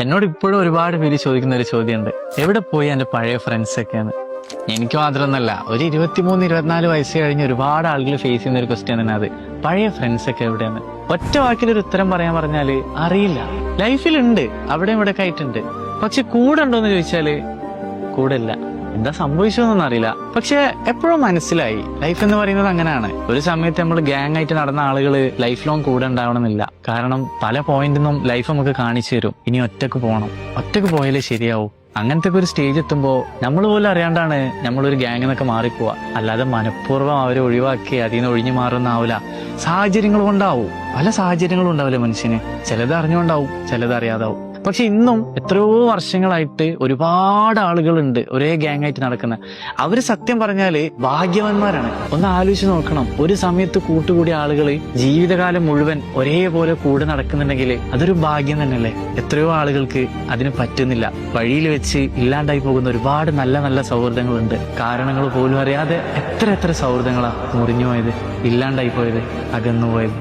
എന്നോട് ഇപ്പോഴും ഒരുപാട് പേര് ചോദിക്കുന്ന ഒരു ചോദ്യമുണ്ട്, എവിടെ പോയി എന്റെ പഴയ ഫ്രണ്ട്സ് ഒക്കെയാണ്. എനിക്ക് മാത്രമൊന്നല്ല, ഒരു 23-24 വയസ്സ് കഴിഞ്ഞ് ഒരുപാട് ആളുകൾ ഫേസ് ചെയ്യുന്ന ഒരു ക്വസ്റ്റ്യൻ തന്നെ അത്. പഴയ ഫ്രണ്ട്സ് ഒക്കെ എവിടെയാണ്? ഒറ്റ വാക്കിലൊരു ഉത്തരം പറയാൻ പറഞ്ഞാല് അറിയില്ല. ലൈഫിലുണ്ട്, അവിടെ ഇവിടെ ഒക്കെ ആയിട്ടുണ്ട്. പക്ഷെ കൂടെ ഉണ്ടോന്ന് ചോദിച്ചാല് കൂടെ ഇല്ല. എന്താ സംഭവിച്ചതെന്നൊന്നും അറിയില്ല. പക്ഷെ എപ്പോഴും മനസ്സിലായി ലൈഫ് എന്ന് പറയുന്നത് അങ്ങനെയാണ്. ഒരു സമയത്ത് നമ്മൾ ഗ്യാങ് ആയിട്ട് നടന്ന ആളുകൾ ലൈഫ് ലോങ് കൂടെ ഉണ്ടാവണമെന്നില്ല. കാരണം പല പോയിന്റിൽ നിന്നും ലൈഫ് നമുക്ക് കാണിച്ചു തരും, ഇനി ഒറ്റക്ക് പോകണം, ഒറ്റക്ക് പോയാലേ ശരിയാവും. അങ്ങനത്തെ ഒരു സ്റ്റേജ് എത്തുമ്പോൾ നമ്മൾ പോലും അറിയാണ്ടാണ് നമ്മളൊരു ഗ്യാങ് എന്നൊക്കെ മാറിപ്പോവാ. അല്ലാതെ മനഃപൂർവ്വം അവരെ ഒഴിവാക്കി അതിൽ നിന്ന് ഒഴിഞ്ഞു മാറുന്നാവില്ല. സാഹചര്യങ്ങൾ കൊണ്ടാവും, പല സാഹചര്യങ്ങളും ഉണ്ടാവില്ല മനുഷ്യന്. ചിലത് അറിഞ്ഞുകൊണ്ടാവും, ചിലത് അറിയാതാവും. പക്ഷെ ഇന്നും എത്രയോ വർഷങ്ങളായിട്ട് ഒരുപാട് ആളുകളുണ്ട് ഒരേ ഗ്യാങ് ആയിട്ട് നടക്കുന്ന. അവര് സത്യം പറഞ്ഞാല് ഭാഗ്യവാന്മാരാണ്. ഒന്ന് ആലോചിച്ച് നോക്കണം, ഒരു സമയത്ത് കൂട്ടുകൂടിയ ആളുകൾ ജീവിതകാലം മുഴുവൻ ഒരേപോലെ കൂടെ നടക്കുന്നുണ്ടെങ്കിൽ അതൊരു ഭാഗ്യം തന്നെയല്ലേ. എത്രയോ ആളുകൾക്ക് അതിന് പറ്റുന്നില്ല. വഴിയിൽ വെച്ച് ഇല്ലാണ്ടായി പോകുന്ന ഒരുപാട് നല്ല നല്ല സൗഹൃദങ്ങളുണ്ട്. കാരണങ്ങൾ പോലും അറിയാതെ എത്ര സൗഹൃദങ്ങളാ മുറിഞ്ഞു പോയത്, ഇല്ലാണ്ടായി പോയത്, അകന്നുപോയത്.